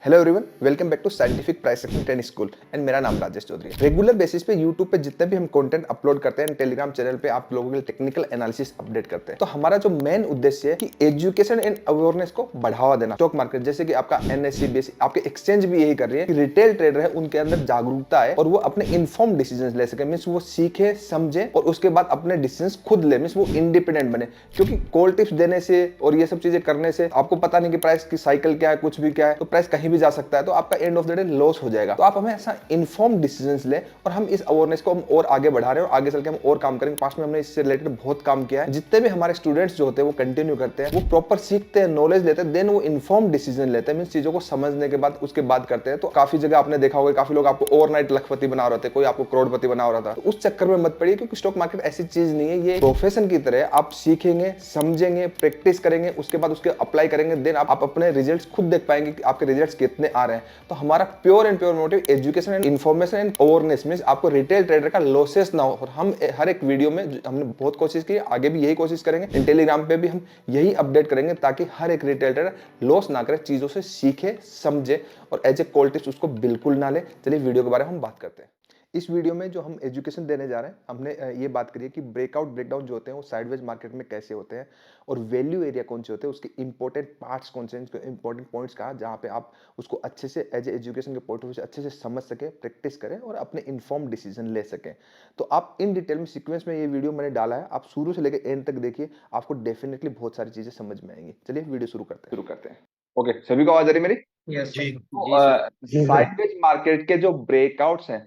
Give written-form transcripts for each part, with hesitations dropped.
Hello everyone, welcome back to scientific price action training school and मेरा नाम राजेश चौधरी है। Regular basis पे YouTube पे जितने भी हम कंटेंट अपलोड करते हैं, टेलीग्राम चैनल पे आप लोगों के लिए टेक्निकल एनालिसिस अपडेट करते हैं। तो हमारा जो मेन उद्देश्य है कि एजुकेशन एंड अवेयरनेस को बढ़ावा देना। स्टॉक मार्केट जैसे कि आपका एनएससी बीएसई, आपके एक्सचेंज भी यही कर रही है कि रिटेल ट्रेडर है उनके अंदर जागरूकता है और वो अपने इन्फॉर्म डिसीजन ले सके। मीन्स वो सीखे, समझे और उसके बाद अपने डिसीजन खुद ले। मीन्स वो इंडिपेंडेंट बने, क्योंकि कॉल टिप्स देने से और ये सब चीजें करने से आपको पता नहीं कि प्राइस की साइकिल क्या है, कुछ भी क्या है, तो प्राइस कहीं भी जा सकता है, तो आपका end of the day loss हो जाएगा। तो आप हमें ऐसा इन्फॉर्म डिसीजंस ले और हम इस अवेयरनेस को हम और आगे बढ़ा रहे हैं और आगे चल के हम और काम करेंगे। पास्ट में हमने इससे रिलेटेड बहुत काम किया है। जितने भी हमारे स्टूडेंट्स जो होते हैं वो कंटिन्यू करते हैं, वो प्रॉपर सीखते हैं, नॉलेज लेते हैं, देन वो इन्फॉर्म डिसीजन लेते हैं। मींस चीजों को समझने के बाद उसके बाद करते हैं। तो काफी जगह आपने देखा होगा, काफी लोग आपको ओवरनाइट लखपति बना रहे थे, कोई आपको करोड़पति बना रहा था। तो उस चक्कर में मत पड़िए, क्योंकि स्टॉक मार्केट ऐसी चीज नहीं है, ये प्रोफेशन की तरह आप सीखेंगे, समझेंगे, प्रैक्टिस करेंगे, उसके बाद उसके अप्लाई करेंगे, देन आप अपने रिजल्ट्स खुद देख पाएंगे कि आपके रिजल्ट्स कितने आ रहे हैं। तो हमारा pure and pure motive education and information and awareness, means आपको रिटेल ट्रेडर का लॉसेस ना हो। और हम हर एक वीडियो में हमने बहुत कोशिश की, आगे भी यही कोशिश करेंगे। टेलीग्राम पे भी हम यही अपडेट करेंगे ताकि हर एक रिटेल ट्रेडर लॉस ना करे, चीजों से सीखे, समझे और एज ए कॉल टिप्स उसको बिल्कुल ना ले। चलिए वीडियो के बारे में हम बात करते हैं। इस वीडियो में जो हम एजुकेशन देने जा रहे हैं, हमने ये बात करी है कि ब्रेकआउट ब्रेकडाउन जो होते हैं वो साइडवेज मार्केट में कैसे होते हैं और वैल्यू एरिया कौन से होते हैं, उसके इंपॉर्टेंट पार्ट्स कौन से हैं, इंपॉर्टेंट पॉइंट्स कहा जहाँ पे आप उसको अच्छे से एज एजुकेशन के पॉइंट ऑफ व्यू से अच्छे से समझ सके, प्रैक्टिस करें और अपने इन्फॉर्म डिसीजन ले सकें। तो आप इन डिटेल में सीक्वेंस में ये वीडियो मैंने डाला है, आप शुरू से लेकर एंड तक देखिए, आपको डेफिनेटली बहुत सारी चीजें समझ में आएंगी। चलिए वीडियो शुरू करते हैं। ओके, सभी को आवाज आ रही मेरी? यस जी जी सर। साइडवेज मार्केट के जो ब्रेकआउट्स हैं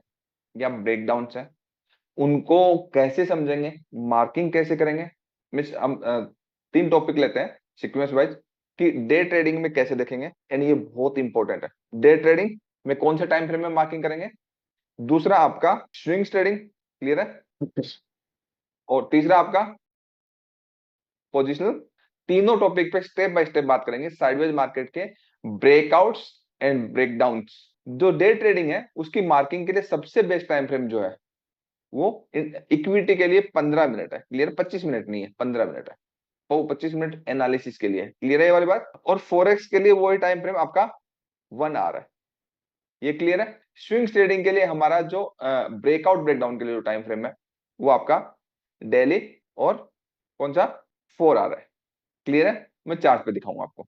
या ब्रेकडाउन्स हैं, उनको कैसे समझेंगे, मार्किंग कैसे करेंगे। मिस हम तीन टॉपिक लेते हैं सीक्वेंस वाइज कि डे ट्रेडिंग में कैसे देखेंगे, एंड ये बहुत इंपॉर्टेंट है। डे ट्रेडिंग में कौन से टाइम फ्रेम में मार्किंग करेंगे, दूसरा आपका स्विंग्स ट्रेडिंग, क्लियर है, और तीसरा आपका पोजिशनल। तीनों टॉपिक पे स्टेप बाय स्टेप बात करेंगे साइडवेज मार्केट के ब्रेकआउट्स एंड ब्रेकडाउन्स। जो डे ट्रेडिंग है उसकी मार्किंग के लिए सबसे बेस्ट टाइम फ्रेम जो है वो इक्विटी के लिए 15 मिनट है, क्लियर। 25 मिनट नहीं है, 15 मिनट है। वो 25 मिनट एनालिसिस के लिए, क्लियर है ये वाली बात। और फोरेक्स के लिए वही टाइम फ्रेम आपका 1 आवर है, ये क्लियर है। स्विंग ट्रेडिंग के लिए हमारा जो ब्रेकआउट ब्रेकडाउन के लिए जो टाइम फ्रेम है वो आपका डेली और कौन सा 4 आवर है, क्लियर है। मैं चार्ट पे दिखाऊंगा आपको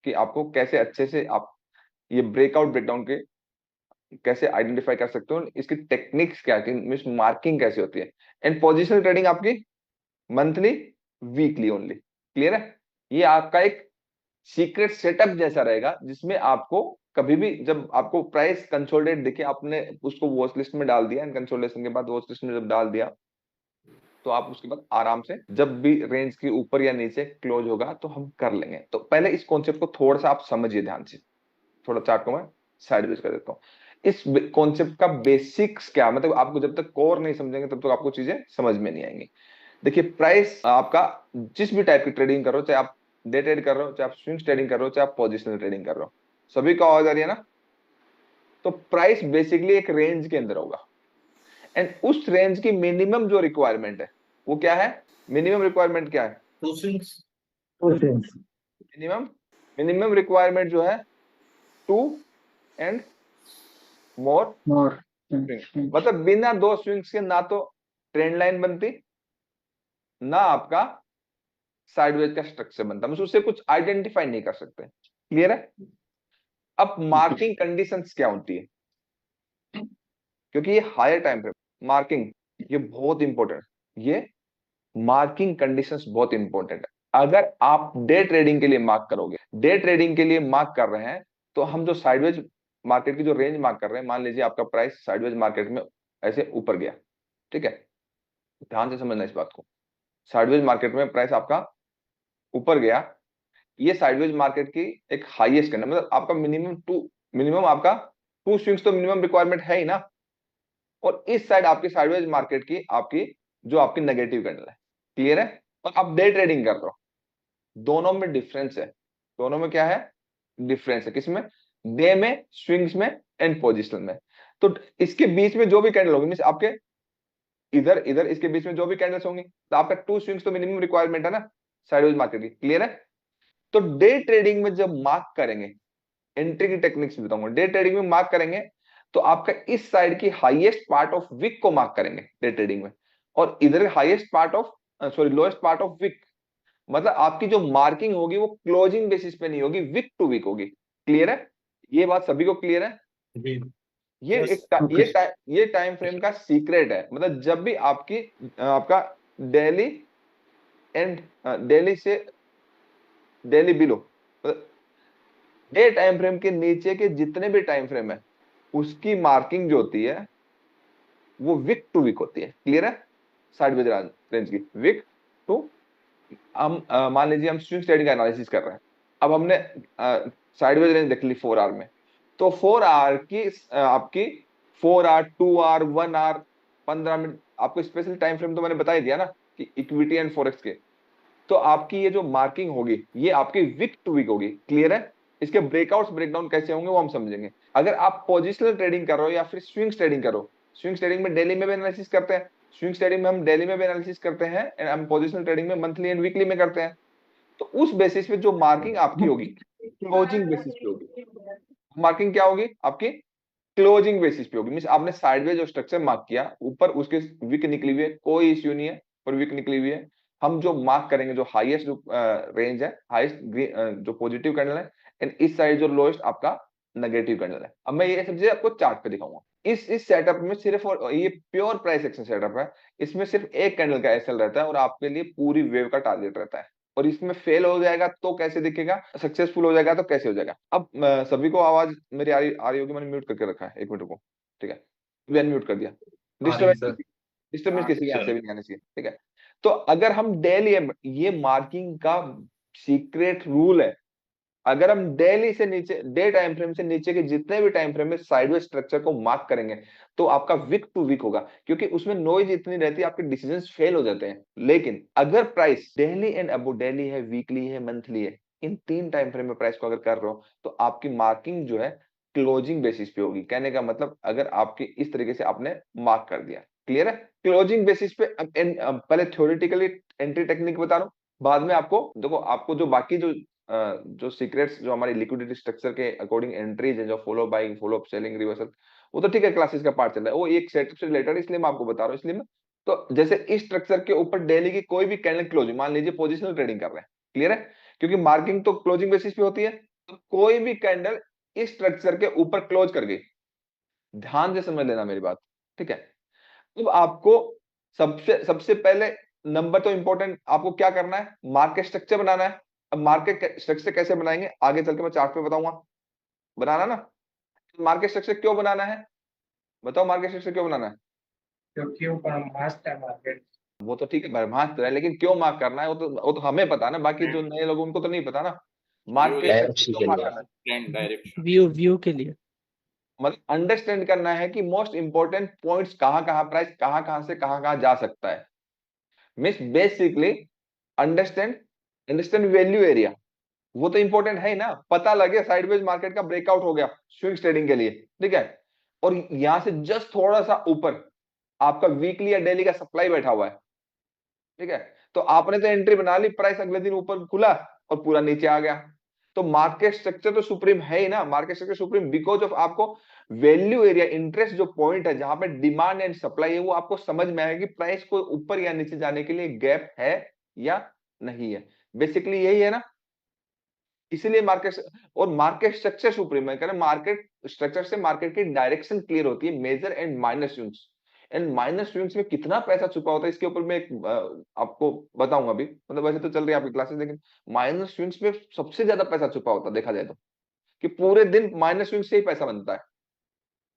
कि आपको कैसे अच्छे से आप ये ब्रेकआउट ब्रेकडाउन के कैसे आइडेंटिफाई कर सकते हो, इसकी टेक्निक्स क्या है, मींस मार्किंग कैसे होती है। एंड पोजिशनल ट्रेडिंग आपकी मंथली, वीकली ओनली, क्लियर है। ये आपका एक सीक्रेट सेटअप जैसा रहेगा जिसमें आपको कभी भी जब आपको प्राइस कंसोलिडेट दिखे, आपने उसको वॉच लिस्ट में डाल दिया, एंड कंसोलिडेशन के बाद वॉच लिस्ट में जब डाल दिया तो आप उसके बाद आराम से जब भी रेंज के ऊपर या नीचे क्लोज होगा तो हम कर लेंगे। तो पहले इस कॉन्सेप्ट को थोड़ा सा आप समझिए ध्यान से। थोड़ा चार्ट को मैं साइडवेज कर देता हूँ। इस कॉन्सेप्ट का बेसिक्स क्या, मतलब आपको जब तक कोर नहीं समझेंगे तब तक आपको चीजें समझ में नहीं आएंगी। देखिए, प्राइस आपका जिस भी टाइप की ट्रेडिंग कर रहे हो, चाहे आप डे ट्रेड कर रहे हो, चाहे आप स्विंग ट्रेडिंग कर रहे हो, चाहे आप पोजिशनल ट्रेडिंग कर रहे हो, सभी का आवाज आ रही है ना। तो प्राइस बेसिकली एक रेंज के अंदर होगा, एंड उस रेंज की मिनिमम जो रिक्वायरमेंट है वो क्या है। मिनिमम रिक्वायरमेंट क्या है? Two swings. Minimum minimum requirement जो है 2 एंड मोर मोर स्विंग। मतलब बिना 2 स्विंग्स के ना तो ट्रेंड लाइन बनती, ना आपका साइडवेज का स्ट्रक्चर बनता, मतलब उससे कुछ आइडेंटिफाई नहीं कर सकते, क्लियर है। अब मार्किंग कंडीशंस क्या होती है, क्योंकि ये हायर टाइम फ्रेम मार्किंग, ये बहुत इंपॉर्टेंट है। ये मार्किंग कंडीशंस बहुत इंपॉर्टेंट है। अगर आप डे ट्रेडिंग के लिए मार्क करोगे, डे ट्रेडिंग के लिए मार्क कर रहे हैं, तो हम जो साइडवेज मार्केट की जो रेंज मार्क कर रहे हैं, मान लीजिए आपका प्राइस साइडवेज मार्केट में ऐसे ऊपर गया, ठीक है, ध्यान से समझना इस बात को। साइडवेज मार्केट में प्राइस आपका ऊपर गया, ये साइडवेज मार्केट की एक हाईएस्ट कैंडल, मतलब आपका मिनिमम आपका 2 स्विंग्स तो मिनिमम रिक्वायरमेंट है ही ना। और इस साइड आपकी साइडवेज मार्केट की आपकी जो आपकी नेगेटिव कैंडल है, क्लियर है। और आप डे ट्रेडिंग कर रहे हो, दोनों में डिफरेंस है। दोनों में क्या है? डिफरेंस है। किसमें? डे में, स्विंग्स में एंड पोजिशनल में। तो इसके बीच में जो भी कैंडल होगी, मींस आपके इधर इधर इसके बीच में जो भी कैंडल्स होंगी, तो आपका 2 स्विंग्स तो मिनिमम रिक्वायरमेंट है ना साइडवेज मार्केट की, क्लियर है। तो डे ट्रेडिंग में जब मार्क करेंगे एंट्री की टेक्निक्स भी बताऊंगा। डे ट्रेडिंग में मार्क करेंगे तो आपका इस साइड की हाईएस्ट पार्ट ऑफ विक को मार्क करेंगे डे ट्रेडिंग में, और इधर highest part of sorry lowest part of wick. मतलब आपकी जो मार्किंग होगी वो क्लोजिंग बेसिस पे नहीं होगी, विक टू विक होगी। क्लियर है? ये बात सभी को क्लियर है? जी। ये यस। एक ये टाइम फ्रेम का सीक्रेट है। मतलब जब भी आपकी आपका डेली एंड डेली से daily below, day time frame के नीचे के जितने भी टाइम फ्रेम है उसकी मार्किंग जो होती है वो विक टू विक होती है। क्लियर है? साइडवेज रेंज की विक टू। हम मान लीजिए हम स्विंग ट्रेडिंग का एनालिसिस कर रहे हैं। अब हमने साइडवेज रेंज देख ली 4 आवर में, तो 4 आवर की आपकी 4 आवर, 2 आवर, 1 आवर, 15 मिनट, आपको स्पेशल टाइम फ्रेम तो मैंने बता ही दिया ना कि इक्विटी एंड फॉरेक्स के। तो आपकी ये जो मार्किंग होगी ये आपकी वीक टू वीक होगी। क्लियर है? इसके ब्रेकआउट्स ब्रेकडाउन कैसे होंगे वो हम समझेंगे। अगर आप पोजिशनल ट्रेडिंग कर रहे हो या फिर स्विंग ट्रेडिंग करो, स्विंग ट्रेडिंग में डेली में भी एनालिसिस करते हैं, स्विंग ट्रेडिंग में हम डेली में भी एनालिसिस करते हैं, एंड हम पोजिशनल ट्रेडिंग में मंथली एंड वीकली में करते हैं। तो उस बेसिस पे जो मार्किंग आपकी होगी क्लोजिंग बेसिस पे होगी। मार्किंग क्या होगी आपकी? क्लोजिंग बेसिस पे होगी। मींस आपने साइडवेज जो स्ट्रक्चर मार्क किया ऊपर उसके विक निकली हुई है, कोई इश्यू नहीं है, पर विक निकली हुई है। हम जो मार्क करेंगे जो हाईएस्ट जो रेंज है, हाईएस्ट जो पॉजिटिव कैंडल है, एंड इस साइड जो लोएस्ट आपका नेगेटिव कैंडल है। अब मैं ये सब चीजें आपको चार्ट पे दिखाऊंगा। इस सेटअप में सिर्फ, और ये प्योर प्राइस एक्शन सेटअप है, इसमें सिर्फ एक कैंडल का एसएल रहता है और आपके लिए पूरी वेव का टारगेट रहता है। और इसमें फेल हो जाएगा तो कैसे दिखेगा, सक्सेसफुल हो जाएगा तो कैसे हो जाएगा। अब सभी को आवाज मेरी आ रही होगी, मैंने म्यूट करके रखा है, 1 मिनट को। ठीक है, मैंने म्यूट कर दिया। आ रही है सर। डिस्टर्बेंस किसी के यहाँ से चलो। भी नहीं आनी चाहिए। ठीक है, तो अगर हम डेली, ये मार्किंग का सीक्रेट रूल है, अगर हम डेली से नीचे, डे टाइम फ्रेम से नीचे के जितने भी टाइम फ्रेम में साइडवेज स्ट्रक्चर को मार्क करेंगे तो आपका वीक टू वीक होगा, क्योंकि उसमें नॉइज इतनी रहती है आपके डिसीजंस फेल हो जाते हैं। लेकिन अगर price daily and above daily है, वीकली है, मंथली है, इन 3 टाइम फ्रेम में प्राइस को अगर कर रहे हो तो आपकी मार्किंग जो है क्लोजिंग बेसिस पे होगी। कहने का मतलब अगर आपकी इस तरीके से आपने मार्क कर दिया। क्लियर है? क्लोजिंग बेसिस पे। पहले थ्योरेटिकली एंट्री टेक्निक बता रहा हूँ, बाद में आपको देखो, आपको जो बाकी जो सीक्रेट्स जो हमारी लिक्विडिटी स्ट्रक्चर के अकॉर्डिंग एंट्रीज है, जो follow buying, follow up, selling, reversal, वो तो ठीक है, क्लासेस का पार्ट चल रहा है, वो एक सेटअप से रिलेटेड, इसलिए मैं आपको बता रहा हूँ। इसलिए मैं, तो जैसे इस स्ट्रक्चर के ऊपर डेली की कोई भी कैंडल क्लोजिंग, मान लीजिए पोजिशनल ट्रेडिंग कर रहे हैं, क्लियर है, क्योंकि मार्किंग तो क्लोजिंग बेसिस पे होती है, तो कोई भी कैंडल इस स्ट्रक्चर के ऊपर क्लोज कर गई, ध्यान से समझ लेना मेरी बात। ठीक है, अब आपको सबसे सबसे पहले नंबर तो इंपॉर्टेंट, आपको क्या करना है, मार्केट स्ट्रक्चर बनाना है। अब मार्केट स्ट्रक्चर कैसे बनाएंगे आगे चल के मैं चार्ट पे बताऊंगा। बनाना ना, मार्केट स्ट्रक्चर क्यों बनाना है, बताओ, मार्केट स्ट्रक्चर क्यों बनाना है? क्योंकि ऊपर मस्त है मार्केट। वो तो ठीक है, बर्मास्त है, लेकिन क्यों मार्क करना है वो तो हमें पता है ना, बाकी जो नए लोग उनको तो नहीं पता ना। मार्केट स्ट्रक्चर डायरेक्शन क्यों के मार्क लिए। करना है? Trend direction. व्यू के लिए। मतलब अंडरस्टैंड करना है कि मोस्ट इंपॉर्टेंट पॉइंट्स कहां कहां, प्राइस कहां कहां से कहां कहां जा सकता है। Means basically understand understand value area, वो तो इंपॉर्टेंट है ही ना। पता लगे साइडवेज मार्केट का ब्रेकआउट हो गया स्विंग ट्रेडिंग के लिए, ठीक है, और यहां से जस्ट थोड़ा सा ऊपर आपका वीकली या डेली का सप्लाई बैठा हुआ है, ठीक है, तो आपने तो एंट्री बना ली, प्राइस अगले दिन ऊपर खुला और पूरा नीचे आ गया। तो मार्केट स्ट्रक्चर तो सुप्रीम है ही ना, market structure supreme because of आपको वैल्यू एरिया, इंटरेस्ट जो पॉइंट है जहां पे डिमांड एंड सप्लाई है, वो आपको समझ में आएगा कि प्राइस को ऊपर या नीचे जाने के लिए गैप है या नहीं है। बेसिकली यही है ना, इसीलिए मार्केट, और मार्केट स्ट्रक्चर सुप्रीम है, कह मार्केट स्ट्रक्चर से मार्केट की डायरेक्शन क्लियर होती है, major and minor swings. And minor swings में कितना पैसा छुपा होता है इसके ऊपर मैं एक आपको बताऊंगा अभी। मतलब वैसे तो चल रही है आपकी क्लासेस, लेकिन माइनर स्विंग्स में सबसे ज्यादा पैसा छुपा होता है देखा जाए तो, कि पूरे दिन माइनर स्विंग से ही पैसा बनता है।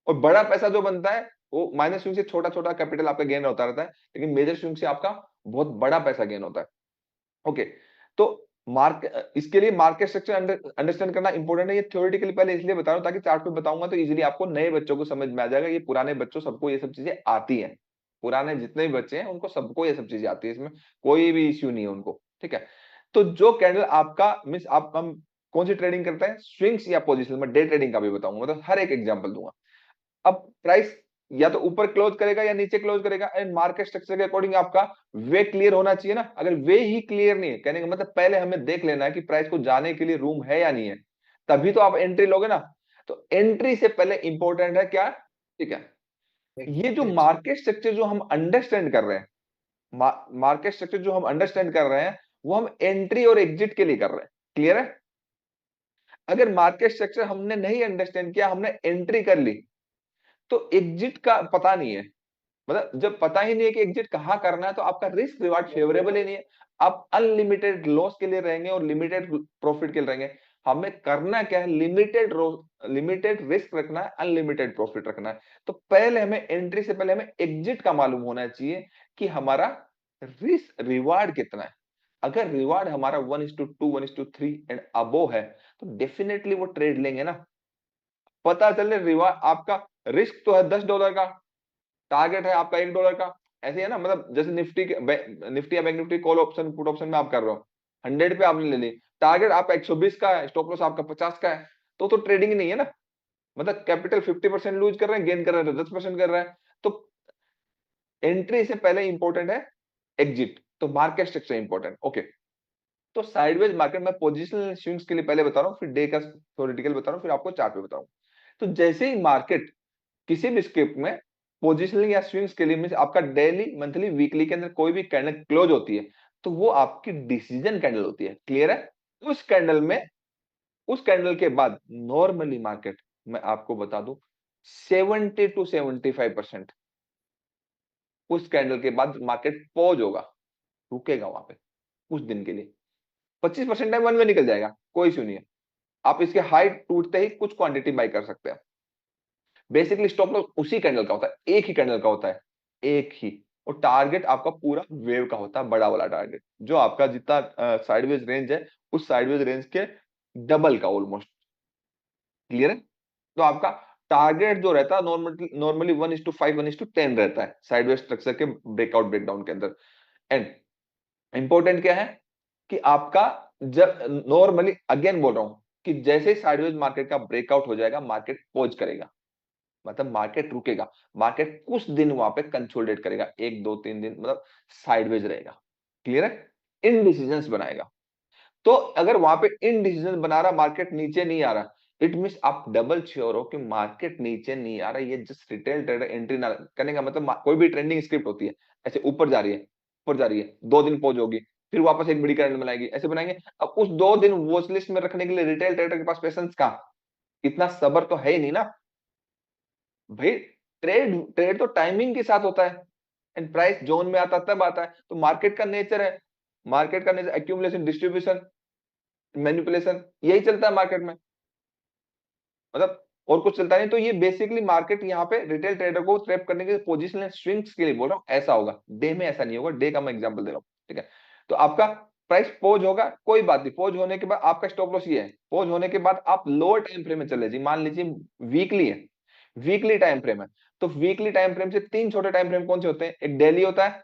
और बड़ा पैसा जो बनता है वो माइनर स्विंग से छोटा छोटा कैपिटल आपका गेन होता रहता है, लेकिन मेजर स्विंग से आपका बहुत बड़ा पैसा गेन होता है। ओके, तो इसके लिए मार्केट स्ट्रक्चर अंडरस्टैंड करना इंपॉर्टेंट है। ये थ्योरेटिकली पहले इसलिए बता रहा हूं ताकि चार्ट पे बताऊंगा तो इजीली आपको, नए बच्चों को समझ में आ जाएगा। ये पुराने बच्चों सबको ये सब चीजें आती हैं, पुराने जितने भी बच्चे हैं उनको सबको ये सब चीजें आती है, इसमें कोई भी इश्यू नहीं है उनको। ठीक है, तो जो कैंडल आपका मीन्स आप, हम कौन सी ट्रेडिंग करते हैं, स्विंग्स या पोजिशन में, डे ट्रेडिंग का भी बताऊंगा, मतलब हर एक एग्जाम्पल दूंगा। अब प्राइस या तो ऊपर क्लोज करेगा या नीचे क्लोज करेगा, एंड मार्केट स्ट्रक्चर के अकॉर्डिंग आपका वे क्लियर होना चाहिए ना। अगर वे ही क्लियर नहीं है, कहने का मतलब पहले हमें देख लेना है कि प्राइस को जाने के लिए रूम है या नहीं है। तभी तो आप एंट्री लोगे ना। तो एंट्री से पहले इंपॉर्टेंट है क्या, ठीक है, ये जो मार्केट स्ट्रक्चर जो हम अंडरस्टैंड कर रहे हैं, मार्केट स्ट्रक्चर जो हम अंडरस्टैंड कर रहे हैं, वो हम एंट्री और एग्जिट के लिए कर रहे हैं। क्लियर है? अगर मार्केट स्ट्रक्चर हमने नहीं अंडरस्टैंड किया, हमने एंट्री कर ली, तो एग्जिट का पता नहीं है, मतलब जब पता ही नहीं है कि एग्जिट कहां करना है, तो आपका रिस्क रिवार्ड फेवरेबल ही नहीं है। आप अनलिमिटेड लॉस के लिए रहेंगे और लिमिटेड प्रॉफिट के लिए रहेंगे। हमें करना क्या है, लिमिटेड रिस्क रखना है, अनलिमिटेड प्रॉफिट रखना है। तो पहले हमें एंट्री से पहले हमें एग्जिट का मालूम होना चाहिए कि हमारा रिस्क रिवार्ड कितना है। अगर रिवार्ड हमारा 1:2 1:3 एंड अबो है, तो डेफिनेटली वो ट्रेड लेंगे ना। पता चले रिवार्ड आपका, रिस्क तो है $10 का, टारगेट है आपका $1 का, ऐसे है ना, मतलब जैसे निफ्टी या bank Nifty call option put option में आप कर रहे हो, 100 पे आपने ले ली, टारगेट आपका 120 का है, स्टॉप लॉस आपका 50 का है, तो ट्रेडिंग नहीं है ना। मतलब कैपिटल 50% लूज कर रहे हैं, गेन कर रहे हैं तो 10% कर रहे हैं। तो एंट्री से पहले इंपॉर्टेंट है एग्जिट, तो मार्केट स्ट्रक्चर इंपॉर्टेंट। ओके, तो साइडवेज मार्केट में पोजिशनल स्विंग्स के लिए पहले बता रहा हूँ, फिर डे का थ्योरेटिकल बता रहा हूँ, फिर आपको चार्ट पे बताऊँ। तो जैसे ही मार्केट किसी भी स्क्रिप्ट में पोजिशनिंग या स्विंग्स के लिए मींस आपका डेली मंथली वीकली के अंदर कोई भी कैंडल क्लोज होती है, तो वो आपकी डिसीजन कैंडल होती है। क्लियर है? उस कैंडल में, उस कैंडल के बाद नॉर्मली मार्केट, मैं आपको बता दूं, 70 to 75% उस कैंडल के बाद मार्केट पॉज होगा, रुकेगा वहां पे कुछ दिन के लिए। 25% टाइम वन में निकल जाएगा, कोई इश्यू नहीं है। आप इसके हाई टूटते ही कुछ क्वांटिटी बाई कर सकते हैं। बेसिकली स्टॉप लॉस उसी कैंडल का होता है, एक ही कैंडल का होता है, एक ही। और टारगेट आपका पूरा वेव का होता है, बड़ा वाला टारगेट, जो आपका जितना साइडवेज रेंज है, उस साइडवेज रेंज के डबल का ऑलमोस्ट। क्लियर है? तो आपका टारगेट जो रहता है नॉर्मली 1:5 1:10 रहता है साइडवेज स्ट्रक्चर के ब्रेकआउट ब्रेकडाउन के अंदर। एंड इंपॉर्टेंट क्या है कि आपका, जब नॉर्मली अगेन बोल रहा हूं कि जैसे ही साइडवेज मार्केट का ब्रेकआउट हो जाएगा, मार्केट पॉज करेगा, मतलब मार्केट रुकेगा, मार्केट कुछ दिन वहां पे कंसोलिडेट करेगा, 1 2 3 दिन, मतलब साइडवेज रहेगा। क्लियर है? इनडिसीजंस बनाएगा। तो अगर वहां पे इनडिसीजन बना रहा, मार्केट नीचे नहीं आ रहा, इट मींस आप डबल श्योर हो कि मार्केट नीचे नहीं आ रहा, ये जस्ट रिटेल ट्रेडर एंट्री ना करने का मतलब। कोई भी ट्रेंडिंग स्क्रिप्ट होती है, ऐसे ऊपर जा रही है, ऊपर जा रही है, 2 दिन पॉज होगी, फिर वापस एक बड़ी कैंडल बनाएगी, ऐसे बनाएंगे। अब उस 2 दिन वॉच लिस्ट में रखने के लिए रिटेल ट्रेडर के पास पेशेंस कहाँ, इतना सब्र तो है ही नहीं ना भाई। ट्रेड ट्रेड तो टाइमिंग के साथ होता है, एंड प्राइस जोन में आता तब आता है। तो मार्केट का नेचर है, मार्केट का नेचर एक्यूमुलेशन, डिस्ट्रीब्यूशन, मैनिपुलेशन, यही चलता है मार्केट में, मतलब और कुछ चलता नहीं। तो ये बेसिकली मार्केट यहाँ पे रिटेल ट्रेडर को ट्रैप करने के पोजिशनल स्विंग्स के लिए बोल रहा हूँ, ऐसा होगा। डे में ऐसा नहीं होगा, डे का मैं एग्जांपल दे रहा हूँ, ठीक है। तो आपका प्राइस पोज होगा, कोई बात नहीं, पोज होने के बाद आपका स्टॉप लॉस ये है, पोज होने के बाद आप लोअर टाइम फ्रेम में चले जी, मान लीजिए वीकली है, वीकली टाइम फ्रेम है, तो वीकली टाइम फ्रेम से 3 छोटे टाइम फ्रेम कौन से होते हैं, एक डेली होता है,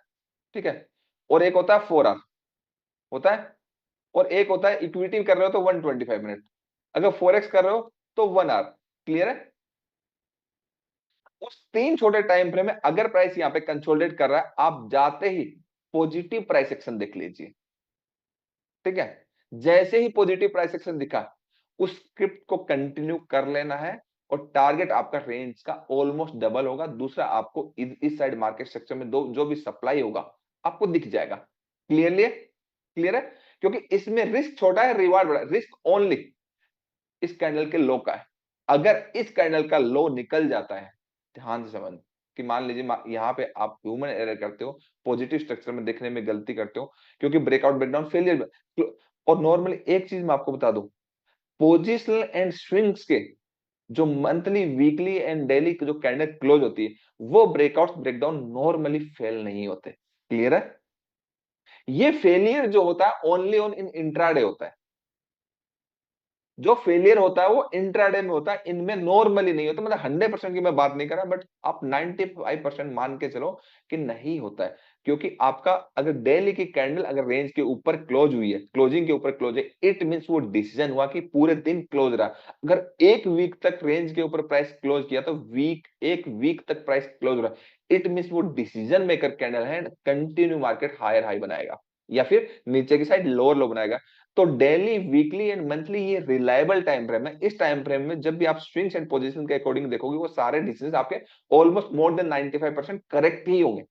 ठीक है, और एक होता है 4 आवर होता है, और एक होता है इक्विटी कर रहे हो तो 125 मिनट, अगर फॉरेक्स कर रहे हो तो 1 आवर। क्लियर है? उस 3 छोटे टाइम फ्रेम में अगर प्राइस यहां पे कंसोलिडेट कर रहा है, आप जाते ही पॉजिटिव प्राइस एक्शन देख लीजिए, ठीक है। जैसे ही पॉजिटिव प्राइस एक्शन दिखा, उस स्क्रिप्ट को कंटिन्यू कर लेना है, और टारगेट आपका रेंज का ऑलमोस्ट डबल होगा। दूसरा, आपको इस साइड मार्केट स्ट्रक्चर में दो जो भी सप्लाई होगा आपको दिख जाएगा। क्लियरली? क्लियर है? क्योंकि इसमें रिस्क छोटा है, रिवार्ड बड़ा है। रिस्क ओनली इस कैंडल के लो का है। अगर इस कैंडल का लो निकल जाता है, ध्यान से समझ, कि मान लीजिए यहाँ पे आप ह्यूमन एरर करते हो, पॉजिटिव स्ट्रक्चर में देखने में गलती करते हो, क्योंकि ब्रेकआउट ब्रेकडाउन फेलियर। और नॉर्मली एक चीज मैं आपको बता दूं, पोजिशनल एंड स्विंग्स के जो मंथली वीकली एंड डेली जो कैंडल क्लोज होती है, वो ब्रेकआउट ब्रेकडाउन नॉर्मली फेल नहीं होते। क्लियर है? ये फेलियर जो होता है ओनली ऑन इन इंट्राडे होता है। जो फेलियर होता है वो इंट्राडे में होता है, इनमें नॉर्मली नहीं होता। मतलब 100% की मैं बात नहीं कर रहा, बट आप 95% मान के चलो कि नहीं होता है। क्योंकि आपका अगर डेली की कैंडल अगर रेंज के ऊपर क्लोज हुई है, क्लोजिंग के ऊपर क्लोज है, इट मींस वो डिसीजन हुआ कि पूरे दिन क्लोज रहा। अगर एक वीक तक रेंज के ऊपर प्राइस क्लोज किया, तो एक वीक तक प्राइस क्लोज रहा, इट मींस वो डिसीजन मेकर कैंडल है, कंटिन्यू मार्केट हायर हाई बनाएगा, या फिर नीचे की साइड लोअर लो बनाएगा। तो डेली, वीकली एंड मंथली ये रिलायबल टाइम फ्रेम है। इस टाइम फ्रेम में जब भी आप स्विंग्स एंड पोजीशन के अकॉर्डिंग देखोगे, वो सारे डिसीजन आपके ऑलमोस्ट मोर देन 95% करेक्ट ही होंगे।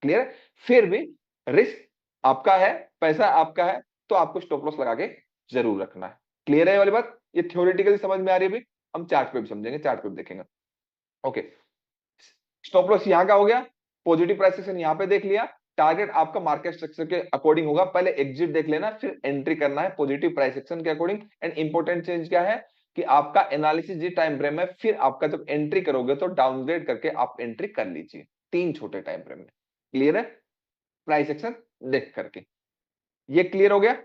क्लियर है? फिर भी रिस्क आपका है, पैसा आपका है, तो आपको स्टॉप लॉस लगा के जरूर रखना है। क्लियर है ये वाली बात? ये थ्योरेटिकली समझ में आ रही है? अभी हम चार्ट पे भी समझेंगे, चार्ट पे भी देखेंगे। ओके, स्टॉप लॉस यहां का हो गया, पॉजिटिव प्राइस एक्शन यहां पे देख लिया, टारगेट आपका मार्केट स्ट्रक्चर के अकॉर्डिंग होगा। पहले एग्जिट देख लेना, फिर एंट्री करना है पॉजिटिव प्राइस एक्शन के अकॉर्डिंग। एंड इंपॉर्टेंट चेंज क्या है कि आपका एनालिसिस जी टाइम फ्रेम है, फिर आपका जब एंट्री करोगे तो डाउनग्रेड करके आप एंट्री कर लीजिए 3 छोटे टाइम फ्रेम में। क्लियर है? प्राइस एक्शन देख करके। ये क्लियर हो गया?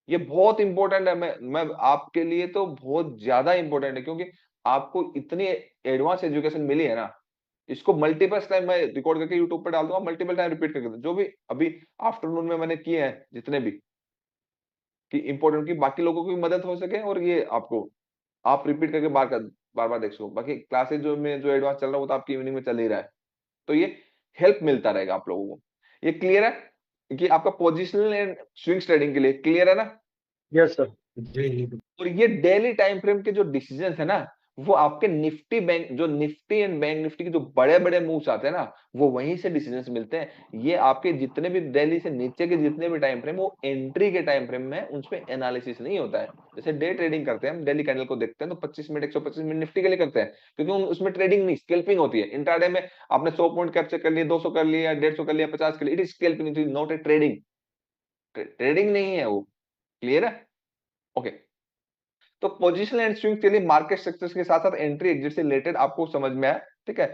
ये बहुत इंपॉर्टेंट है, मैं आपके लिए तो बहुत ज्यादा इंपॉर्टेंट है, क्योंकि आपको इतनी एडवांस एजुकेशन मिली है ना, इसको मल्टीपल टाइम मैं रिकॉर्ड करके यूट्यूब पे डाल दूंगा, मल्टीपल टाइम रिपीट करके, जो भी अभी आफ्टरनून में मैंने किए हैं जितने भी, कि इंपॉर्टेंट, की बाकी लोगों की भी मदद हो सके, और ये आपको आप रिपीट करके बार बार देख सको। बाकी क्लासेज जो में जो एडवांस चल रहा है वो तो आपकी इवनिंग में चल ही रहा है, तो ये हेल्प मिलता रहेगा आप लोगों को। ये क्लियर है कि आपका पोजिशनल एंड स्विंग ट्रेडिंग के लिए क्लियर है ना? Yes sir. जी जी। और ये डेली टाइम फ्रेम के जो डिसीजंस है ना, वो आपके निफ्टी बैंक, जो निफ्टी एंड बैंक निफ्टी के जो बड़े बड़े मूव्स आते हैं ना, वो वहीं से डिसीजंस मिलते हैं। ये आपके जितने भी डेली से नीचे के जितने भी टाइम फ्रेम, वो एंट्री के टाइम फ्रेम में उनपे एनालिसिस नहीं होता है। जैसे डे ट्रेडिंग करते हैं हम, डेली कैंडल को देखते हैं तो 25 मिनट 125 मिनट निफ्टी के लिए करते हैं, क्योंकि उसमें ट्रेडिंग नहीं, स्कैल्पिंग होती है। इंट्राडे में आपने 100 पॉइंट कैप्चर कर लिए, 200 कर लिया, 150 कर लिया, 50 कर लिया, it is scalping, not a trading. Trading नहीं है वो। क्लियर है? ओके, तो पोजिशनल एंड स्विंग के लिए मार्केट स्ट्रक्चर्स के साथ साथ एंट्री एग्जिट से रिलेटेड आपको समझ में आया, ठीक है?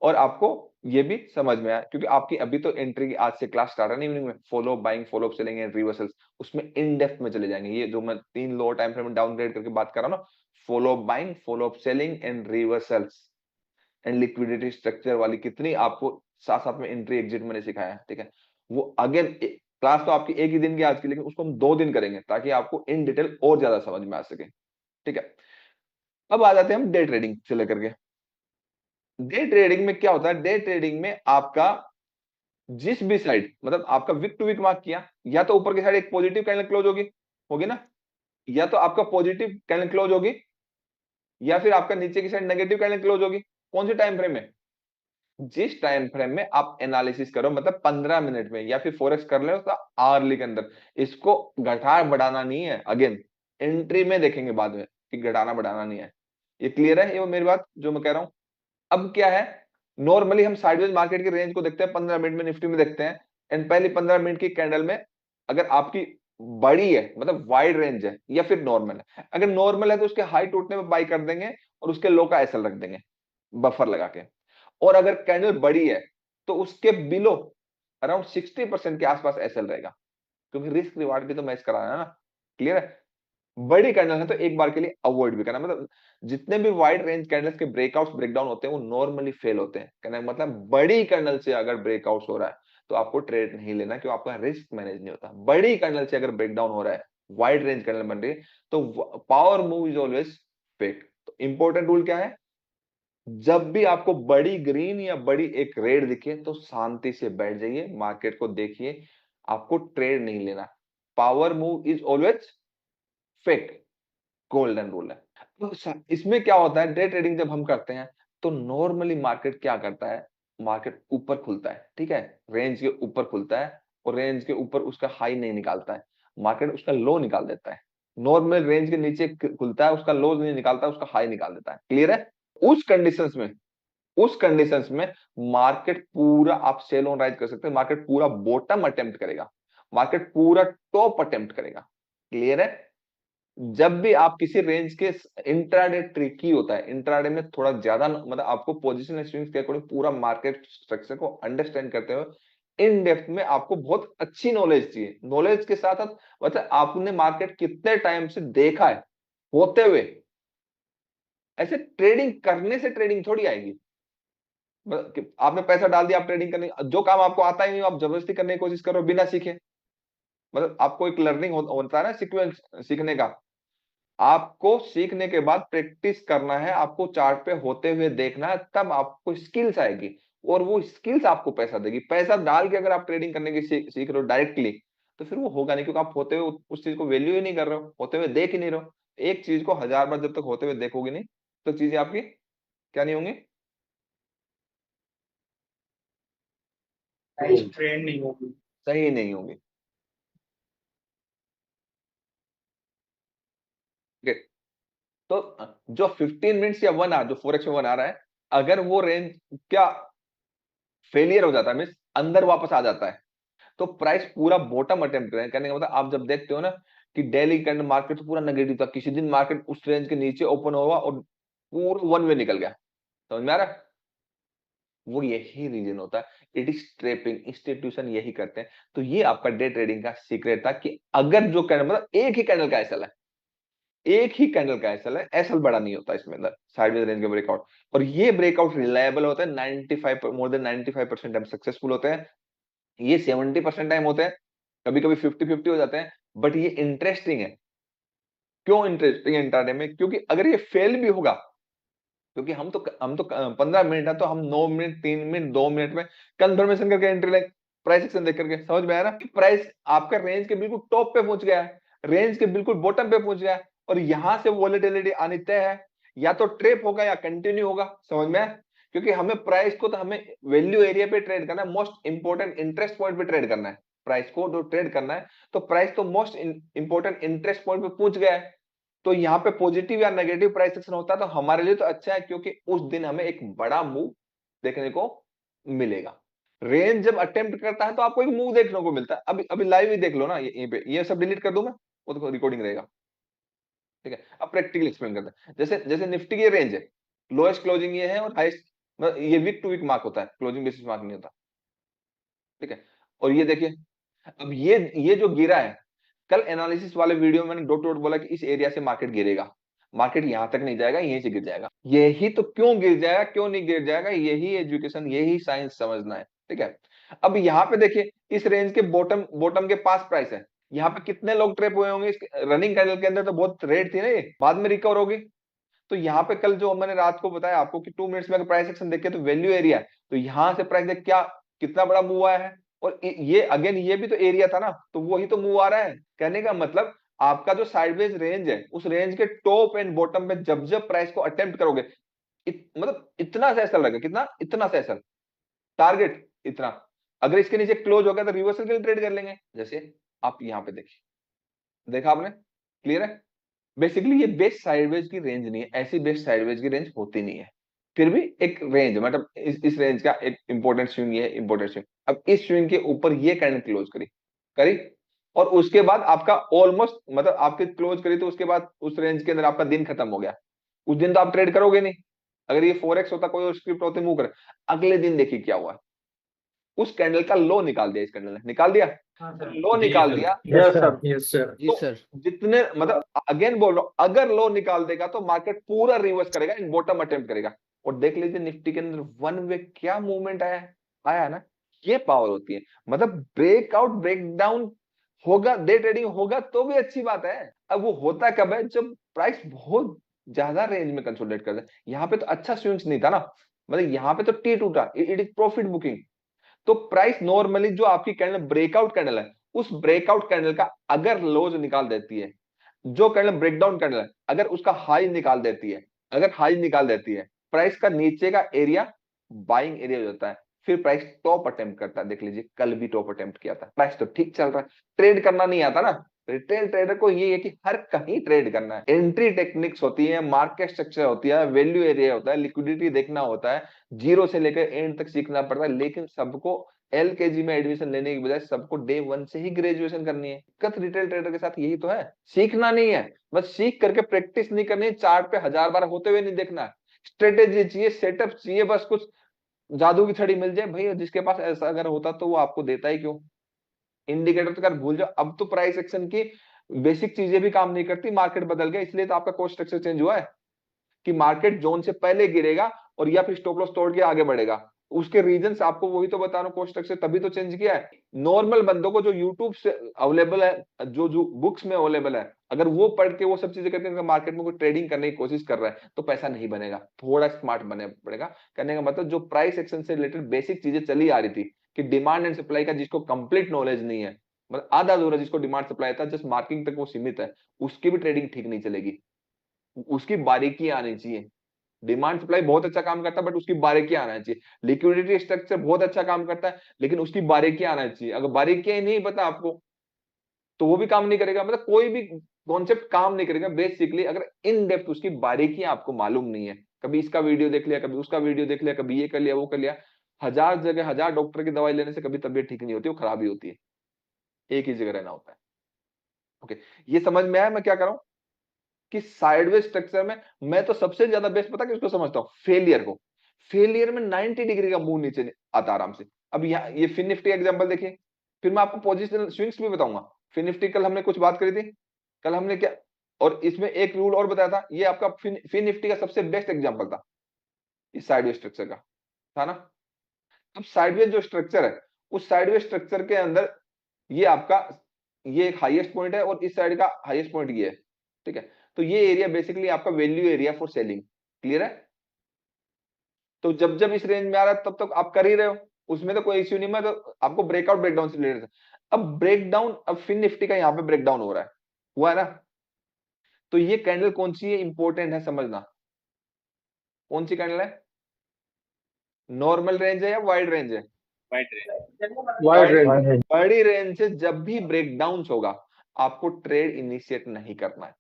और आपको ये भी समझ में आया, क्योंकि आपकी अभी तो एंट्री की आज से क्लास स्टार्ट है इवनिंग में, follow buying, follow selling and reversals, उसमें इन डेप्थ में चले जाएंगे। ये जो मैं 3 लोअर टाइम फ्रेम में डाउनग्रेड करके बात कर रहा हूं ना, follow buying, follow selling and reversals and liquidity structure वाली, कितनी आपको साथ साथ में एंट्री एग्जिट मैंने सिखाया, ठीक है? वो अगेन क्लास तो आपकी एक ही दिन की आज की, लेकिन उसको हम 2 दिन करेंगे, ताकि आपको इन डिटेल और ज्यादा समझ में आ सके, ठीक है? अब आ जाते हैं हम डे ट्रेडिंग से लेकर के। डे ट्रेडिंग में क्या होता है? डे ट्रेडिंग में आपका जिस भी साइड, मतलब आपका विक टू विक मार्क किया, या तो ऊपर की साइड एक पॉजिटिव कैंडल क्लोज होगी, होगी ना, या तो आपका पॉजिटिव कैंडल क्लोज होगी, या फिर आपका नीचे की साइड नेगेटिव कैंडल क्लोज होगी। कौन से टाइम फ्रेम में? जिस टाइम फ्रेम में आप एनालिसिस करो, मतलब 15 मिनट में, या फिर फॉरेक्स कर ले तो आवरली के अंदर, इसको घटा बढ़ाना नहीं है। अगेन एंट्री में देखेंगे बाद में कि घटाना बढ़ाना नहीं है। ये क्लियर है? ये वो मेरी बात जो मैं कह रहा हूं। अब क्या है, नॉर्मली हम साइडवेज मार्केट की रेंज को देखते हैं, 15 मिनट में निफ्टी में देखते हैं। एंड पहली 15 मिनट की कैंडल में अगर आपकी बड़ी है, मतलब वाइड रेंज है, या फिर नॉर्मल है, अगर नॉर्मल है तो उसके हाई टूटने में बाई कर देंगे, और उसके लो का एसएल रख देंगे बफर लगा के। और अगर कैंडल बड़ी है तो उसके बिलो अराउंड 60% के आसपास एसएल रहेगा, क्योंकि रिस्क रिवार्ड भी तो मैच कराना है ना। क्लियर है? बड़ी कैंडल है तो एक बार के लिए अवॉइड भी करना, मतलब जितने भी वाइड रेंज कैंडल्स के ब्रेकआउट्स ब्रेकडाउन होते हैं वो नॉर्मली फेल होते हैं। कहने का मतलब बड़ी कैंडल से अगर ब्रेकआउट्स हो रहा है तो आपको ट्रेड नहीं लेना, क्योंकि आपका रिस्क मैनेज नहीं होता। बड़ी कैंडल से अगर ब्रेकडाउन हो रहा है, वाइड रेंज कैंडल बन रही है, तो power move is always fake. तो इंपॉर्टेंट रूल क्या है? जब भी आपको बड़ी ग्रीन या बड़ी एक रेड दिखे तो शांति से बैठ जाइए, मार्केट को देखिए, आपको ट्रेड नहीं लेना। Power move is always fake, golden rule है। तो इसमें क्या होता है, डे ट्रेडिंग जब हम करते हैं तो नॉर्मली मार्केट क्या करता है, मार्केट ऊपर खुलता है, ठीक है, रेंज के ऊपर खुलता है, और रेंज के ऊपर उसका हाई नहीं निकालता है, मार्केट उसका लो निकाल देता है। नॉर्मल रेंज के नीचे खुलता है, उसका लो नहीं निकालता, उसका हाई निकाल देता है। क्लियर है? उस कंडीशंस में, उस कंडीशंस में मार्केट पूरा, आप सेल ऑन राइज कर सकते हैं, मार्केट पूरा बॉटम अटेम्प्ट करेगा, मार्केट पूरा टॉप अटेम्प्ट करेगा। क्लियर है? जब भी आप किसी रेंज के, इंट्राडे ट्रिकी होता है, इंट्राडे में थोड़ा ज्यादा, मतलब आपको पोजीशन स्विंग्स के अकॉर्डिंग पूरा मार्केट स्ट्रक्चर को अंडरस्टैंड करते हुए इन डेप्थ में आपको बहुत अच्छी नॉलेज चाहिए। नॉलेज के साथ साथ मतलब आपने मार्केट कितने टाइम से देखा है होते हुए। ऐसे ट्रेडिंग करने से ट्रेडिंग थोड़ी आएगी, आपने पैसा डाल दिया, आप ट्रेडिंग करने, जो काम आपको आता ही नहीं आप जबरदस्ती करने की कोशिश करो बिना सीखे। मतलब आपको एक लर्निंग होता है ना, सीक्वेंस सीखने का, आपको सीखने के बाद प्रैक्टिस करना है, आपको चार्ट पे होते हुए देखना है, तब आपको स्किल्स आएगी, और वो स्किल्स आपको पैसा देगी। पैसा डाल के अगर आप ट्रेडिंग करने की सीख रहे हो डायरेक्टली, तो फिर वो होगा नहीं, क्योंकि आप होते हुए उस चीज को वैल्यू ही नहीं कर रहे हो, होते हुए देख ही नहीं रहे हो। एक चीज को 1000 बार जब तक होते हुए देखोगे नहीं, तो चीजें आपकी क्या नहीं होंगी, ट्रेंड नहीं होगी। सही नहीं होंगी। ठीक है, तो जो 15 मिनट्स या 1 आवर जो फोरेक्स में 1 आवर है, अगर वो रेंज क्या फेलियर हो जाता है, मीन्स अंदर वापस आ जाता है, तो प्राइस पूरा बॉटम अटेम्प्ट करें। कहने का मतलब आप जब देखते हो ना कि डेली कैंडल मार्केट तो पूरा नेगेटिव था, किसी दिन मार्केट उस रेंज के नीचे ओपन हुआ और पूरा वन वे निकल गया, समझ में आ रहा है? वो यही रीजन होता है, इट इज ट्रेपिंग, इंस्टीट्यूशन यही करते हैं। तो ये आपका डे ट्रेडिंग का सीक्रेट था कि अगर जो कैंडल मतलब एक ही कैंडल का एसएल है, एक ही कैंडल का एसएल है, एसएल बड़ा नहीं होता इसमें अंदर, साइडवेज रेंज के ब्रेकआउट, और ये ब्रेकआउट रिलायबल होता है 95 मोर देन 95% टाइम सक्सेसफुल होते हैं। ये 70% टाइम होते हैं, कभी कभी 50-50 हो जाते हैं, बट ये इंटरेस्टिंग है। क्यों इंटरेस्टिंग है इंट्राडे में? क्योंकि अगर ये फेल भी होगा, क्योंकि हम तो 15 मिनट है, तो हम 9 मिनट 3 मिनट 2 मिनट में कंफर्मेशन करके एंट्री लें, प्राइस एक्शन देख करके, समझ में आया ना? प्राइस आपका रेंज के बिल्कुल टॉप पे पहुंच गया है, रेंज के बिल्कुल बॉटम पे पहुंच गया है, और यहां से वॉलेटिलिटी आनी तय है, या तो ट्रेप होगा या कंटिन्यू होगा, समझ में आया? क्योंकि हमें प्राइस को तो हमें वैल्यू एरिया पे ट्रेड करना है, मोस्ट इंपोर्टेंट इंटरेस्ट पॉइंट पे ट्रेड करना है, प्राइस को जो ट्रेड करना है, तो प्राइस तो मोस्ट इंपोर्टेंट इंटरेस्ट पॉइंट पे पहुंच गया है। तो यहाँ पे पॉजिटिव या नेगेटिव प्राइस एक्शन होता है तो हमारे लिए तो अच्छा है, क्योंकि उस दिन हमें एक बड़ा मूव देखने को मिलेगा। रेंज जब अटेम्प्ट करता है तो आपको एक मूव देखने को मिलता है। अभी अभी लाइव ही देख लो ना, यहीं पे ये सब डिलीट कर दूं मैं, वो तो रिकॉर्डिंग रहेगा। ठीक है, अब प्रैक्टिकल एक्सप्लेन करते हैं। जैसे जैसे निफ्टी की रेंज है, लोएस्ट क्लोजिंग ये है और हाईएस्ट, ये वीक टू वीक मार्क होता है, क्लोजिंग बेसिस मार्क नहीं होता। ठीक है, और ये देखिए, अब ये जो गिरा है, कल एनालिसिस वाले वीडियो में मैंने डॉट डॉट बोला कि इस एरिया से मार्केट गिरेगा, मार्केट यहां तक नहीं जाएगा, यहीं से गिर जाएगा। यही तो, क्यों गिर जाएगा क्यों नहीं गिर जाएगा, यही एजुकेशन यही साइंस समझना है। ठीक है, अब यहाँ पे देखिए, इस रेंज के बॉटम बॉटम के पास प्राइस है, यहाँ पे कितने लोग ट्रैप हुए होंगे, रनिंग कैंडल के अंदर तो बहुत रेट थी ना, ये बाद में रिकवर होगी। तो यहाँ पे कल जो मैंने रात को बताया आपको कि 2 मिनट्स में अगर प्राइस एक्शन देखे तो वैल्यू एरिया है, तो यहां से प्राइस देख क्या कितना बड़ा मूव आया है, और ये अगेन ये भी तो एरिया था ना, तो वही तो मूव आ रहा है। कहने का मतलब आपका जो साइडवेज रेंज है, उस रेंज के टॉप एंड बॉटम पे जब जब प्राइस को अटेम्प्ट करोगे, मतलब इतना सा एसएल रहेगा, कितना, इतना सा एसएल टारगेट, इतना। अगर इसके नीचे क्लोज हो गया तो रिवर्सल के लिए ट्रेड कर लेंगे, जैसे आप यहाँ पे देखिए, देखा आपने, क्लियर है? बेसिकली ये बेस्ट साइडवेज की रेंज नहीं है, ऐसी बेस्ट साइडवेज की रेंज होती नहीं है, फिर भी एक रेंज, मतलब इस रेंज का एक इंपॉर्टेंट स्विंग, ये इंपॉर्टेंट स्विंग। अब इस स्विंग के ऊपर ये कैंडल क्लोज करी करी, और उसके बाद आपका ऑलमोस्ट, मतलब आपके क्लोज करी तो उसके बाद उस रेंज के अंदर आपका दिन खत्म हो गया। उस दिन तो आप ट्रेड करोगे नहीं, अगर ये फोरेक्स होता, कोई और स्क्रिप्ट होते, मूव करे। अगले दिन देखिए क्या हुआ, उस कैंडल का लो निकाल दिया, इस कैंडल ने निकाल दिया, लो जी निकाल सर। दिया। Yes sir, yes sir. जी तो सर। जितने, मतलब अगेन बोल रहा हूं, अगर लो निकाल देगा तो मार्केट पूरा रिवर्स करेगा, इन बॉटम अटेम्प्ट करेगा। और देख लीजिए निफ्टी के अंदर वन वे क्या मूवमेंट आया है, आया है ना? ये पावर होती है, मतलब ब्रेकआउट ब्रेकडाउन होगा, डे ट्रेडिंग होगा तो भी अच्छी बात है। अब वो होता कब है, जब प्राइस बहुत ज्यादा रेंज में कंसोलिडेट कर दे। यहाँ पे तो अच्छा स्विंग्स नहीं था ना, मतलब यहाँ पे तो टी टूटा, इट इज प्रॉफिट बुकिंग। तो प्राइस नॉर्मली जो आपकी कैंडल ब्रेकआउट कैंडल है, उस ब्रेकआउट कैंडल का अगर लो जो निकाल देती है, जो कैंडल ब्रेकडाउन कैंडल है, अगर उसका हाई निकाल देती है, अगर हाई निकाल देती है, प्राइस का नीचे का एरिया बाइंग एरिया हो जाता है, फिर प्राइस टॉप अटेम्प्ट करता है। देख लीजिए कल भी टॉप अटेम्प्ट किया था, प्राइस तो ठीक चल रहा है, ट्रेड करना नहीं आता ना। रिटेल ट्रेडर को ये है कि हर कहीं ट्रेड करना है, एंट्री टेक्निक्स होती है, मार्केट स्ट्रक्चर होती है, वैल्यू एरिया होता है, लिक्विडिटी देखना होता है, जीरो से लेकर एंड तक सीखना पड़ता है। लेकिन सबको एलकेजी में एडमिशन लेने की बजाय सबको डे 1 से ही ग्रेजुएशन करनी है। दिक्कत रिटेल ट्रेडर के साथ यही तो है, सीखना नहीं है, बस सीख करके प्रैक्टिस नहीं करनी है, चार्ट पे 1000 बार होते हुए नहीं देखना है। स्ट्रेटेजी चाहिए, सेटअप चाहिए, बस कुछ जादू की छड़ी मिल जाए भाई, जिसके पास ऐसा अगर होता तो वो आपको देता ही क्यों। इंडिकेटर तो कर भूल जाओ, अब तो प्राइस एक्शन की बेसिक चीजें भी काम नहीं करती, मार्केट बदल गया, इसलिए तो आपका कॉस्ट स्ट्रक्चर चेंज हुआ है कि मार्केट जोन से पहले गिरेगा और या फिर स्टॉप लॉस तोड़ के आगे बढ़ेगा। उसके रीजंस आपको वही तो बता रहा हूँ, कॉस्ट स्ट्रक्चर तभी तो चेंज किया है। नॉर्मल बंदों को जो यूट्यूब से अवेलेबल है, जो बुक्स में अवेलेबल है, अगर वो पढ़ के वो सब चीजें करते हैं, मार्केट में कोई ट्रेडिंग करने की कोशिश कर रहा है तो पैसा नहीं बनेगा, थोड़ा स्मार्ट बने पड़ेगा। करने का मतलब जो प्राइस एक्शन से रिलेटेड बेसिक चीजें चली आ रही थी कि डिमांड एंड सप्लाई का जिसको कंप्लीट नॉलेज नहीं है, मतलब आधा अधूरा जिसको डिमांड सप्लाई था, जस्ट मार्किंग तक वो सीमित है, उसकी भी ट्रेडिंग ठीक नहीं चलेगी। उसकी बारीकी आनी चाहिए। डिमांड सप्लाई बहुत अच्छा काम करता है, बट उसकी बारीकी आना चाहिए। लिक्विडिटी स्ट्रक्चर बहुत अच्छा काम करता है, लेकिन उसकी बारीकी आना चाहिए। अगर बारीकियां नहीं पता आपको, तो वो भी काम नहीं करेगा। मतलब कोई भी कॉन्सेप्ट काम नहीं करेगा बेसिकली अगर इन डेप्थ उसकी बारीकियां आपको मालूम नहीं है। कभी इसका वीडियो देख लिया, कभी उसका वीडियो देख लिया, कभी ये कर लिया, वो कर लिया। हजार जगह हजार डॉक्टर की दवाई लेने से कभी तबीयत ठीक नहीं होती, वो खराब ही होती है। एक ही जगह रहना होता है। ओके, ये समझ में आया मैं क्या कर रहा हूं? कि साइडवेज स्ट्रक्चर में मैं तो सबसे ज्यादा बेस्ट पता किसको समझता हूँ? फेलियर को। फेलियर में 90 डिग्री का मुंह नीचे आता आराम से। अब यहाँ ये फिन निफ्टी एग्जांपल देखिए, फिर मैं आपको पोजिशनल स्विंग्स भी बताऊंगा। फिन निफ्टी कल हमने कुछ बात करी थी, कल हमने क्या, और इसमें एक रूल और बताया था, ये आपका फिन निफ्टी का सबसे बेस्ट एग्जांपल था इस साइडवेज स्ट्रक्चर का, था ना? अब साइडवेज जो स्ट्रक्चर है, उस साइडवेज स्ट्रक्चर के अंदर ये आपका, ये एक हाईएस्ट पॉइंट है और इस साइड का हाईएस्ट पॉइंट ये है, ठीक है? तो ये एरिया बेसिकली आपका value area for selling. Clear है? तो जब जब इस रेंज में आ रहा है तब तक आप कर ही रहे हो, उसमें तो कोई इश्यू नहीं है। तो आपको ब्रेकआउट ब्रेकडाउन से रिलेटेड, अब ब्रेकडाउन, अब फिन निफ्टी का यहाँ पे ब्रेकडाउन हो रहा है, हुआ है ना? तो ये कैंडल कौन सी है, इंपॉर्टेंट है समझना। कौन सी कैंडल है? नॉर्मल रेंज है या वाइड रेंज है? Wide range. बड़ी रेंज से जब भी ब्रेकडाउन होगा, आपको ट्रेड इनिशिएट नहीं करना है,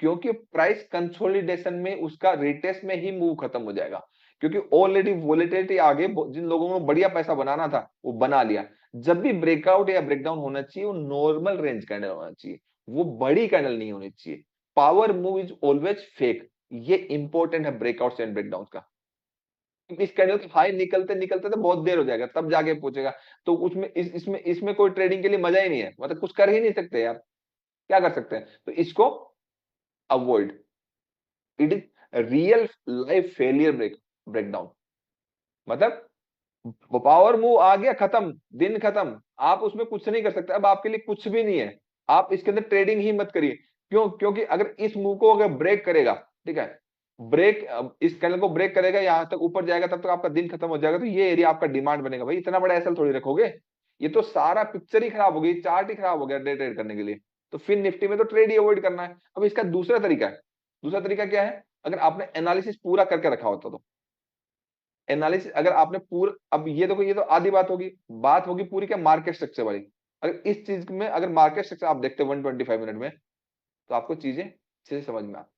क्योंकि प्राइस कंसोलिडेशन में उसका रिटेस्ट में ही मूव खत्म हो जाएगा। क्योंकि ऑलरेडी वोलेटिलिटी आगे, जिन लोगों को बढ़िया पैसा बनाना था वो बना लिया। जब भी ब्रेकआउट या ब्रेकडाउन होना चाहिए, वो नॉर्मल रेंज कैंडल होना चाहिए, वो बड़ी कैंडल नहीं होनी चाहिए। Power move is always fake, ये इंपॉर्टेंट है ब्रेकआउट एंड ब्रेकडाउन का। इस कैंडल का हाई निकलते निकलते तो बहुत देर हो जाएगा, तब जाके पहुंचेगा। तो उसमें इसमें इसमें कोई ट्रेडिंग के लिए मजा ही नहीं है, मतलब कुछ कर ही नहीं सकते यार, क्या कर सकते हैं? तो इसको avoid. It is real life failure breakdown. मतलब पावर मूव आ गया, खत्म, दिन खत्म, आप उसमें कुछ नहीं कर सकते, अब आपके लिए कुछ भी नहीं है। आप इसके अंदर ट्रेडिंग ही मत करिए। क्यों? क्योंकि अगर इस मूव को अगर ब्रेक करेगा, ठीक है, ब्रेक, इस कैंडल को ब्रेक करेगा, यहां तक ऊपर जाएगा, तब तक आपका दिन खत्म हो जाएगा। तो ये एरिया आपका डिमांड बनेगा। भाई इतना बड़ा एसएल थोड़ी रखोगे, ये तो सारा पिक्चर ही खराब हो गई, चार्ट ही खराब हो गया डे ट्रेड करने के लिए। तो फिर निफ्टी में तो ट्रेड ही अवॉइड करना है। अब इसका दूसरा तरीका है। दूसरा तरीका क्या है? अगर आपने एनालिसिस पूरा करके रखा होता तो, एनालिसिस अगर आपने पूरा, अब ये देखो, ये तो आधी बात होगी पूरी क्या, मार्केट स्ट्रक्चर वाली। अगर इस चीज में अगर मार्केट स्ट्रक्चर आप देखते हो 125 मिनट में, तो आपको चीजें अच्छे से समझ में आती।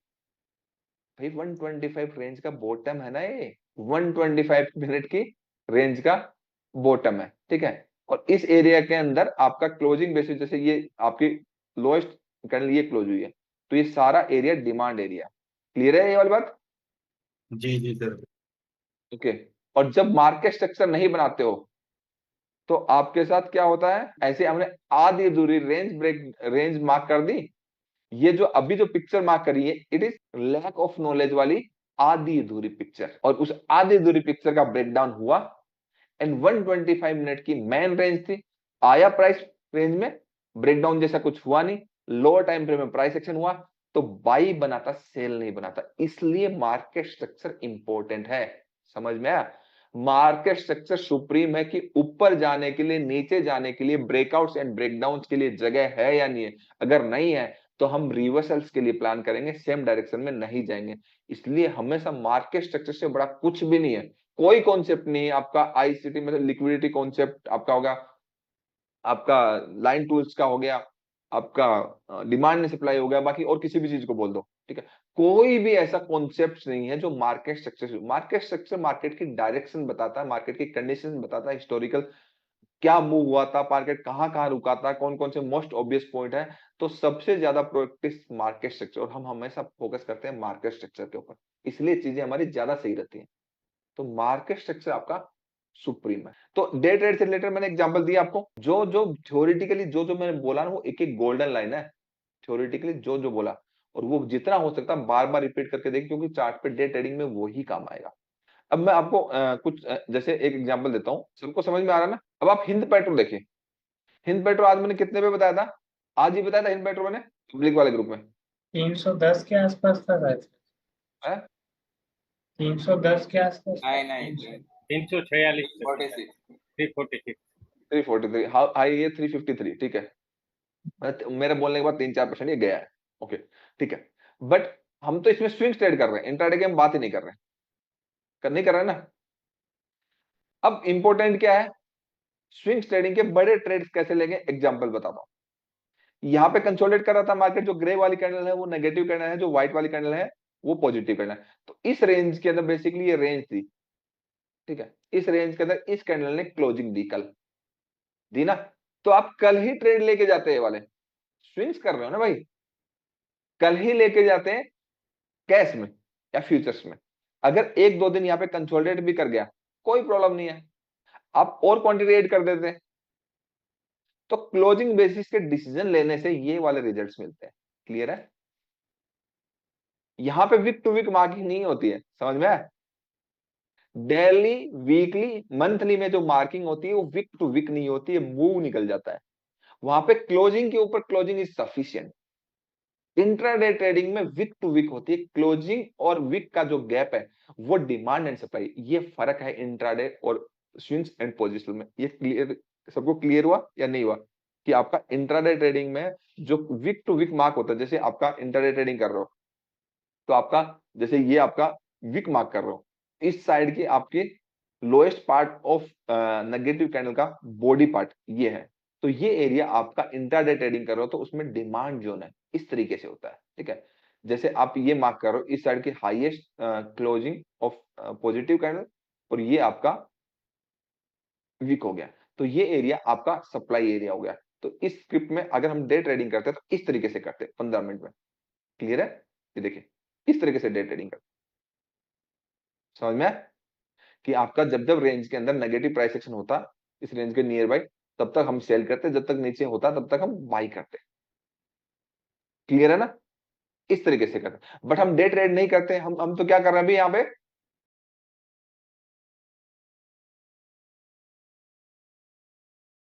भाई 125 रेंज का बॉटम है ना ये, 125 मिनट की रेंज का बॉटम है, ठीक है? और इस एरिया के अंदर आपका क्लोजिंग बेसिस, जैसे ये आपकी लोएस्ट कैंडल ये क्लोज हुई है, तो ये सारा एरिया डिमांड एरिया। क्लियर है ये वाली बात? जी सर. ओके। और जब मार्केट स्ट्रक्चर नहीं बनाते हो, तो आपके साथ क्या होता है? ऐसे हमने आधी अधूरी रेंज मार्क कर दी। ये जो अभी जो पिक्चर मार्क करी है, it is lack of knowledge वाली आधी अधूरी पिक्चर। और उस आधी अधूरी पिक्चर का ब्रेकडाउन हुआ, एंड 125 मिनट की मेन रेंज थी, आया प्राइस रेंज में, ब्रेकडाउन जैसा कुछ हुआ नहीं, लोअर टाइम फ्रेम में प्राइस एक्शन हुआ, तो बाई बनाता, सेल नहीं बनाता। इसलिए मार्केट स्ट्रक्चर इंपॉर्टेंट है। समझ में आया? मार्केट स्ट्रक्चर सुप्रीम है कि ऊपर जाने के लिए, नीचे जाने के लिए, ब्रेकआउट्स एंड ब्रेकडाउन के लिए जगह है या नहीं है। अगर नहीं है तो हम रिवर्सल्स के लिए प्लान करेंगे, सेम डायरेक्शन में नहीं जाएंगे। इसलिए हमेशा मार्केट स्ट्रक्चर से बड़ा कुछ भी नहीं है, कोई कॉन्सेप्ट नहीं है आपका। आईसीटी मतलब लिक्विडिटी कॉन्सेप्ट आपका होगा, आपका लाइन टूल्स का हो गया, आपका डिमांड एंड सप्लाई हो गया, बाकी और किसी भी चीज को बोल दो, ठीक है? कोई भी ऐसा कॉन्सेप्ट नहीं है जो market structure, market structure market की डायरेक्शन बताता है, मार्केट की कंडीशन बताता है, हिस्टोरिकल क्या मूव हुआ था, मार्केट कहाँ कहाँ रुका था, कौन कौन से मोस्ट ऑब्वियस पॉइंट है। तो सबसे ज्यादा प्रोडक्टिव मार्केट स्ट्रक्चर, और हम हमेशा फोकस करते हैं मार्केट स्ट्रक्चर के ऊपर, इसलिए चीजें हमारी ज्यादा सही रहती हैं। तो मार्केट स्ट्रक्चर आपका सुप्रीम है। तो डे ट्रेड से रिलेटेड मैंने एग्जांपल दिया आपको, जो जो थ्योरेटिकली जो जो मैंने बोला ना, वो एक एक गोल्डन लाइन है। थ्योरेटिकली जो जो बोला, और वो जितना हो सकता है बार बार रिपीट करके देखिए, क्योंकि चार्ट पे डे ट्रेडिंग में वो ही काम आएगा। अब मैं आपको कुछ जैसे एक एग्जांपल देता हूँ, सबको समझ में आ रहा है ना? अब आप हिंद पेट्रोल देखिए। हिंद पेट्रोल आज मैंने कितने पे बताया था? आज ही बताया था हिंद पेट्रोल मैंने पब्लिक वाले ग्रुप में। 310 के आसपास था शायद. है? 310 के आसपास. नहीं नहीं 346 346 346 343, हाई ये 353, ठीक है। मेरे बोलने के बाद 3-4% ये गया है, ओके, ठीक है। बट हम तो इसमें स्विंग ट्रेड कर रहे हैं, इंट्राडे की हम बात ही नहीं कर रहे हैं, नहीं कर रहे हैं ना। अब इंपॉर्टेंट क्या है, स्विंग ट्रेडिंग के बड़े ट्रेड्स कैसे लेंगे, एग्जांपल बताता हूं। यहाँ पे कंसोलिडेट कर रहा था मार्केट, जो ग्रे वाली कैंडल है वो नेगेटिव कैंडल है, जो व्हाइट वाली कैंडल है वो पॉजिटिव कैंडल है। तो इस रेंज के अंदर बेसिकली ये रेंज थी, ठीक है। इस रेंज के अंदर इस कैंडल ने क्लोजिंग दी, कल दी ना। तो आप कल ही ट्रेड लेके जाते हैं, ये वाले स्विंग्स कर रहे हो ना भाई, कल ही लेके जाते हैं कैश में या फ्यूचर्स में। अगर 1-2 दिन यहाँ पे कंसोलिडेट भी कर गया कोई प्रॉब्लम नहीं है, आप और क्वांटिटी ऐड कर देते हैं। तो क्लोजिंग बेसिस के डिसीजन लेने से ये वाले रिजल्ट्स मिलते हैं, क्लियर है। यहां पे वीक टू वीक मार्किंग नहीं होती है, समझ में आया। डेली, वीकली, मंथली में जो मार्किंग होती है वो वीक टू वीक नहीं होती है, मूव निकल जाता है वहां पे। क्लोजिंग के ऊपर closing is sufficient. Intraday trading में वीक टू वीक होती है क्लोजिंग, और वीक का जो गैप है वो डिमांड एंड सप्लाई, ये फर्क है इंट्राडे और स्विंग्स एंड पोजिशन में। ये क्लियर, सबको क्लियर हुआ या नहीं हुआ कि आपका इंट्राडे ट्रेडिंग में जो वीक टू वीक मार्क होता है, जैसे आपका इंट्राडे ट्रेडिंग कर रहे हो तो आपका, जैसे ये आपका वीक मार्क कर रहे हो, इस साइड की आपकी lowest part of negative candle का बॉडी पार्ट ये है। तो ये एरिया आपका इंट्राडे ट्रेडिंग कर रहे हो तो उसमें डिमांड जोन है, इस तरीके से होता है, ठीक है। जैसे आप ये मार्क कर रहे हो इस साइड की highest closing of positive candle, और ये आपका वीक हो गया, तो ये एरिया आपका सप्लाई एरिया हो गया। तो इस स्क्रिप्ट में अगर हम डे ट्रेडिंग करते हैं तो इस तरीके से करते हैं 15 मिनट में, क्लियर है। ये देखिए इस तरीके से डे ट्रेडिंग करते हैं, समझ में आया? कि आपका जब जब रेंज के अंदर नेगेटिव प्राइस एक्शन होता, इस रेंज के नियर बाई, तब तक हम सेल करते, जब तक नीचे होता तब तक हम बाई करते, क्लियर है ना। इस तरीके से करते, बट हम डे ट्रेड नहीं करते, हम तो क्या कर रहे हैं अभी यहाँ पे,